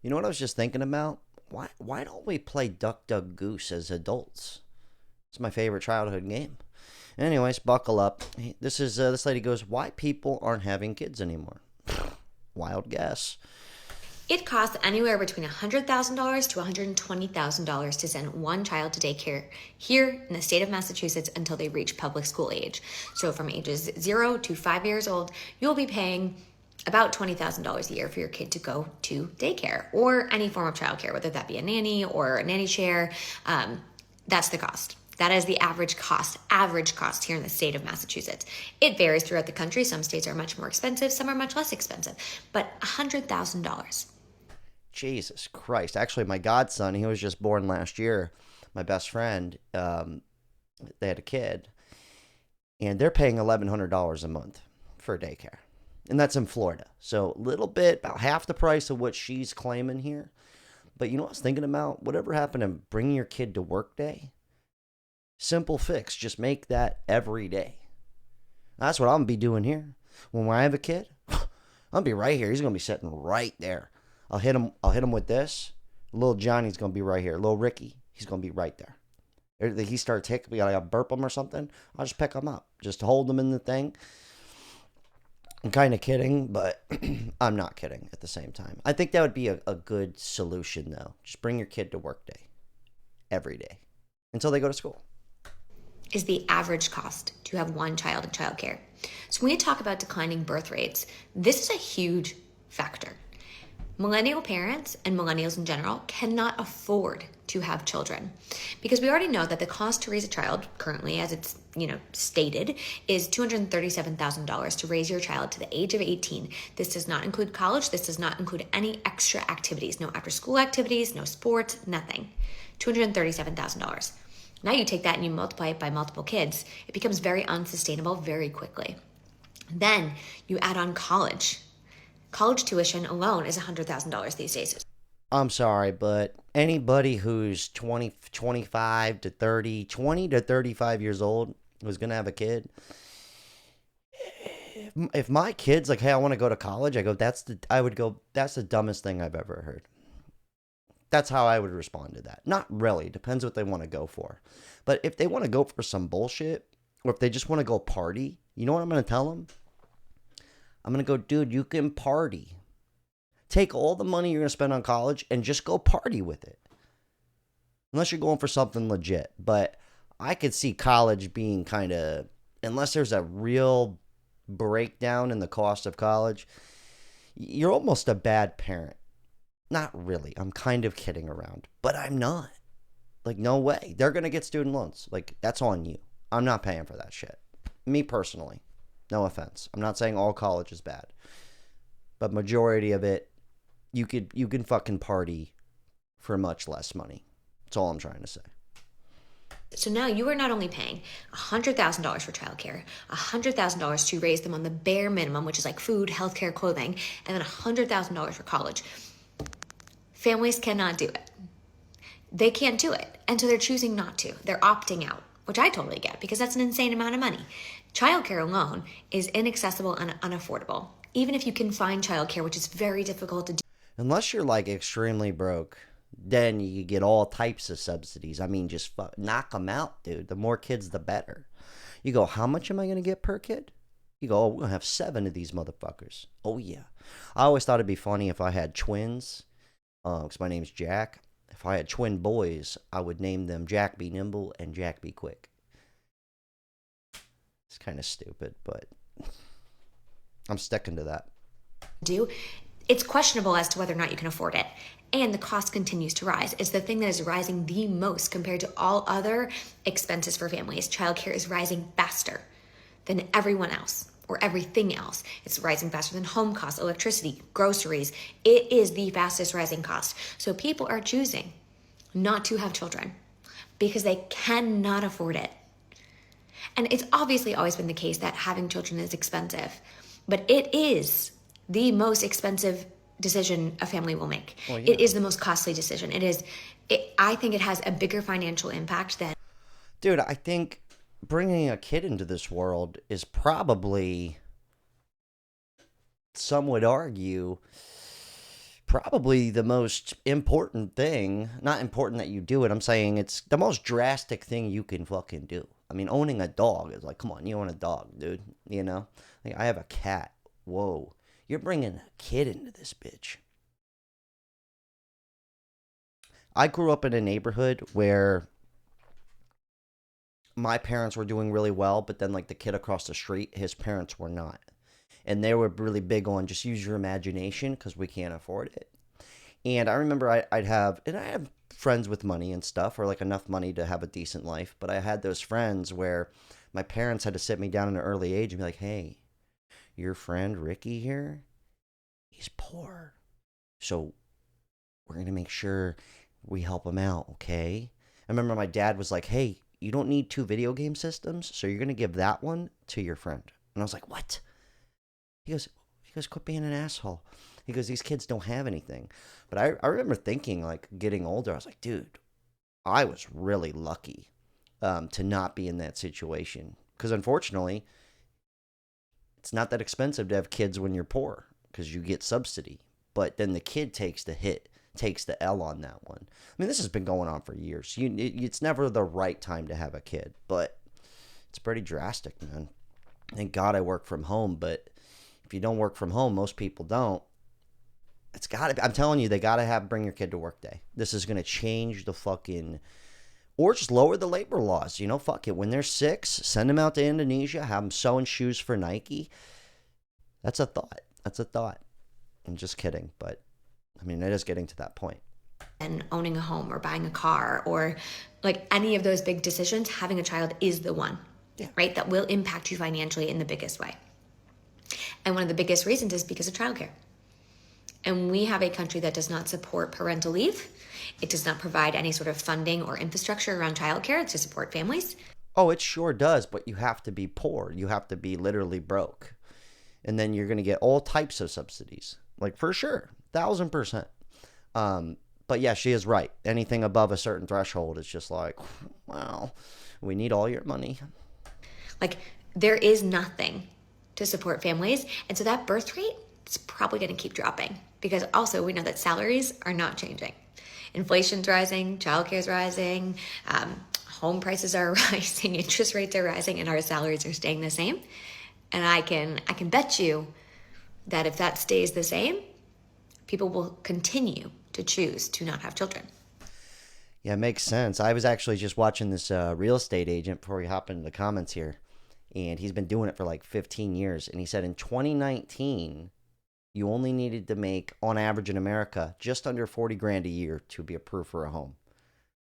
You know what I was just thinking about? Why don't we play Duck Duck Goose as adults? It's my favorite childhood game. Anyways, buckle up. This lady goes, "Why people aren't having kids anymore?" Wild guess. It costs anywhere between $100,000 to $120,000 to send one child to daycare here in the state of Massachusetts until they reach public school age. So from ages 0 to 5 years old, you'll be paying about $20,000 a year for your kid to go to daycare or any form of childcare, whether that be a nanny or a nanny share. That's the cost. That is the average cost here in the state of Massachusetts. It varies throughout the country. Some states are much more expensive, some are much less expensive, but $100,000. Jesus Christ. Actually, my godson, he was just born last year. My best friend, they had a kid, and they're paying $1,100 a month for daycare. And that's in Florida. So a little bit, about half the price of what she's claiming here. But you know what I was thinking about? Whatever happened to bringing your kid to work day? Simple fix. Just make that every day. That's what I'm going to be doing here. When I have a kid, I'll be right here. He's going to be sitting right there. I'll hit him with this. Little Johnny's going to be right here. Little Ricky, he's going to be right there. If he starts hiccup, we got to burp him or something, I'll just pick him up. Just hold him in the thing. I'm kind of kidding, but I'm not kidding at the same time. I think that would be a good solution, though. Just bring your kid to work day every day until they go to school. Is the average cost to have one child in childcare. So when we talk about declining birth rates, this is a huge factor. Millennial parents and millennials in general cannot afford to have children because we already know that the cost to raise a child currently, as it's stated, is $237,000 to raise your child to the age of 18. This does not include college. This does not include any extra activities, no after school activities, no sports, nothing. $237,000. Now you take that and you multiply it by multiple kids, it becomes very unsustainable very quickly. Then you add on college. College tuition alone is $100,000 these days. I'm sorry, but anybody who's 20, 25 to 30, 20 to 35 years old who's going to have a kid, if my kid's like, "Hey, I want to go to college," that's the dumbest thing I've ever heard. That's how I would respond to that. Not really. Depends what they want to go for. But if they want to go for some bullshit, or if they just want to go party, you know what I'm going to tell them? I'm going to go, "Dude, you can party. Take all the money you're going to spend on college and just go party with it." Unless you're going for something legit. But I could see college being kind of, unless there's a real breakdown in the cost of college, you're almost a bad parent. Not really. I'm kind of kidding around, but I'm not. Like, no way. They're going to get student loans. Like, that's on you. I'm not paying for that shit. Me personally. No offense. I'm not saying all college is bad. But majority of it, you can fucking party for much less money. That's all I'm trying to say. So now you are not only paying $100,000 for childcare, $100,000 to raise them on the bare minimum, which is like food, healthcare, clothing, and then $100,000 for college. Families cannot do it. They can't do it. And so they're choosing not to. They're opting out, which I totally get because that's an insane amount of money. Childcare alone is inaccessible and unaffordable. Even if you can find childcare, which is very difficult to do. Unless you're like extremely broke, then you get all types of subsidies. I mean, just knock them out, dude. The more kids, the better. You go, "How much am I going to get per kid?" You go, "Oh, we're going to have 7 of these motherfuckers." Oh, yeah. I always thought it'd be funny if I had twins. Because my name's Jack. If I had twin boys, I would name them Jack Be Nimble and Jack Be Quick. It's kind of stupid, but I'm sticking to that. It's questionable as to whether or not you can afford it. And the cost continues to rise. It's the thing that is rising the most compared to all other expenses for families. Childcare is rising faster than everyone else. Or everything else. It's rising faster than home costs, electricity, groceries. It is the fastest rising cost. So people are choosing not to have children because they cannot afford it. And it's obviously always been the case that having children is expensive, but it is the most expensive decision a family will make. Well, yeah. It is the most costly decision. I think it has a bigger financial impact than... Dude, I think bringing a kid into this world is probably, some would argue, probably the most important thing. Not important that you do it. I'm saying it's the most drastic thing you can fucking do. I mean, owning a dog is like, come on, you own a dog, dude. You know? Like, I have a cat. Whoa. You're bringing a kid into this bitch. I grew up in a neighborhood where my parents were doing really well, but then, like, the kid across the street, his parents were not. And they were really big on just use your imagination because we can't afford it. And I remember I have friends with money and stuff, or like enough money to have a decent life. But I had those friends where my parents had to sit me down at an early age and be like, hey, your friend Ricky here, he's poor. So we're going to make sure we help him out, okay? I remember my dad was like, hey, you don't need 2 video game systems, so you're going to give that one to your friend. And I was like, what? He goes, quit being an asshole. He goes, these kids don't have anything. But I remember thinking, like, getting older, I was like, dude, I was really lucky to not be in that situation. Because unfortunately, it's not that expensive to have kids when you're poor because you get subsidy. But then the kid takes the hit, takes the L on that one. I mean, this has been going on for years. It's never the right time to have a kid, but it's pretty drastic, man. Thank God I work from home, but if you don't work from home, most people don't. It's got to. I'm telling you, they got to bring your kid to work day. This is going to change the fucking, or just lower the labor laws. You know, fuck it. When they're 6, send them out to Indonesia, have them sewing shoes for Nike. That's a thought. That's a thought. I'm just kidding, but I mean, it is getting to that point. And owning a home or buying a car or like any of those big decisions, having a child is the one, right? That will impact you financially in the biggest way. And one of the biggest reasons is because of childcare. And we have a country that does not support parental leave. It does not provide any sort of funding or infrastructure around childcare to support families. Oh, it sure does, but you have to be poor. You have to be literally broke. And then you're going to get all types of subsidies. Like, for sure. 1,000%. But yeah, she is right. Anything above a certain threshold is just like, wow, we need all your money. Like, there is nothing to support families. And so that birth rate is probably going to keep dropping because also we know that salaries are not changing. Inflation's rising, childcare is rising, home prices are rising, interest rates are rising, and our salaries are staying the same. And I can bet you that if that stays the same, people will continue to choose to not have children. Yeah, it makes sense. I was actually just watching this real estate agent before we hop into the comments here, and he's been doing it for like 15 years. And he said in 2019, you only needed to make, on average in America, just under 40 grand a year to be approved for a home.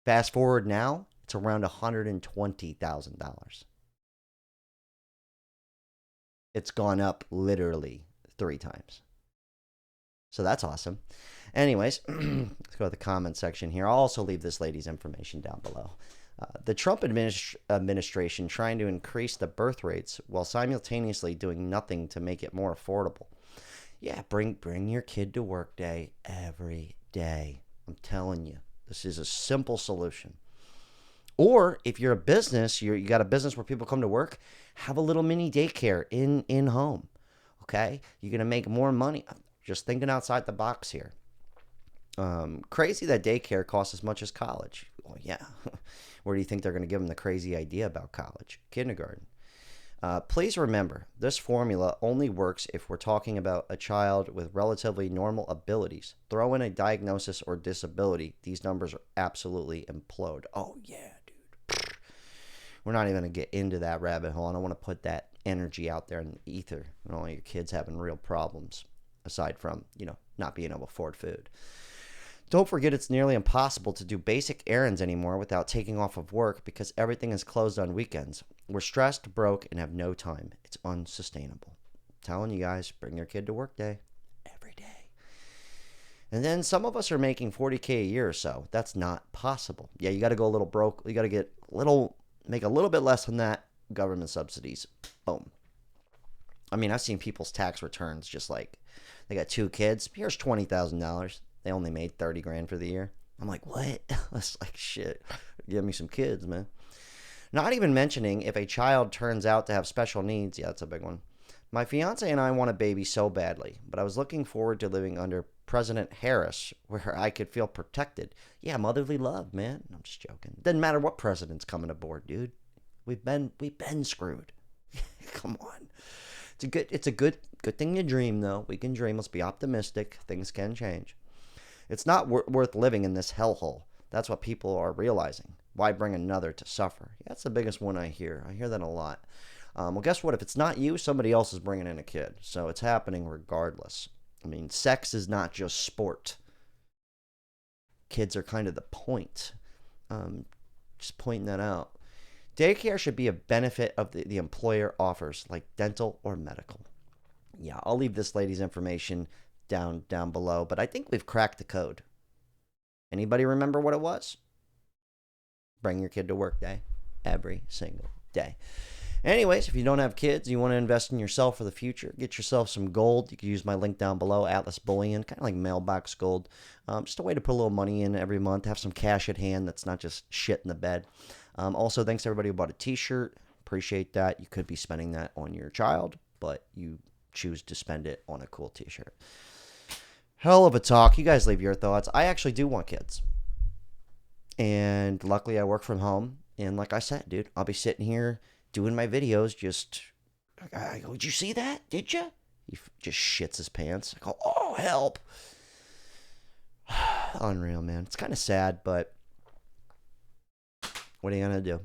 Fast forward now, it's around $120,000. It's gone up literally 3 times. So that's awesome. Anyways, let's go to the comment section here. I'll also leave this lady's information down below. The Trump administration trying to increase the birth rates while simultaneously doing nothing to make it more affordable. Yeah, bring your kid to work day every day. I'm telling you, this is a simple solution. Or if you're a business, you got a business where people come to work, have a little mini daycare in home. Okay, you're gonna make more money. Just thinking outside the box here. Crazy that daycare costs as much as college. Well, yeah. Where do you think they're going to give them the crazy idea about college? Kindergarten. Please remember, this formula only works if we're talking about a child with relatively normal abilities. Throw in a diagnosis or disability. These numbers are absolutely implode. Oh, yeah, dude. We're not even going to get into that rabbit hole. I don't want to put that energy out there in the ether. You know, all your kids having real problems. Aside from, not being able to afford food. Don't forget it's nearly impossible to do basic errands anymore without taking off of work because everything is closed on weekends. We're stressed, broke, and have no time. It's unsustainable. I'm telling you guys, bring your kid to work day every day. And then some of us are making $40K a year or so. That's not possible. Yeah, you got to go a little broke. You got to make a little bit less than that. Government subsidies. Boom. I mean, I've seen people's tax returns just like, they got 2 kids. Here's $20,000. They only made 30 grand for the year. I'm like, what? That's like, shit. Give me some kids, man. Not even mentioning if a child turns out to have special needs. Yeah, that's a big one. My fiance and I want a baby so badly, but I was looking forward to living under President Harris where I could feel protected. Yeah, motherly love, man. I'm just joking. Doesn't matter what president's coming aboard, dude. We've been screwed. Come on. It's a good thing to dream, though. We can dream. Let's be optimistic. Things can change. It's not worth living in this hellhole. That's what people are realizing. Why bring another to suffer? Yeah, that's the biggest one I hear. I hear that a lot. Well, guess what? If it's not you, somebody else is bringing in a kid. So it's happening regardless. I mean, sex is not just sport. Kids are kind of the point. Just pointing that out. Daycare should be a benefit of the employer offers, like dental or medical. Yeah, I'll leave this lady's information down below, but I think we've cracked the code. Anybody remember what it was? Bring your kid to work day every single day. Anyways, if you don't have kids, you want to invest in yourself for the future, get yourself some gold. You can use my link down below, Atlas Bullion, kind of like mailbox gold. Just a way to put a little money in every month, have some cash at hand that's not just shit in the bed. Also, thanks to everybody who bought a t-shirt. Appreciate that. You could be spending that on your child, but you choose to spend it on a cool t-shirt. Hell of a talk. You guys leave your thoughts. I actually do want kids. And luckily I work from home. And like I said, dude, I'll be sitting here doing my videos just, I go, did you see that? Did you? He just shits his pants. I go, oh, help. Unreal, man. It's kind of sad, but what are you going to do?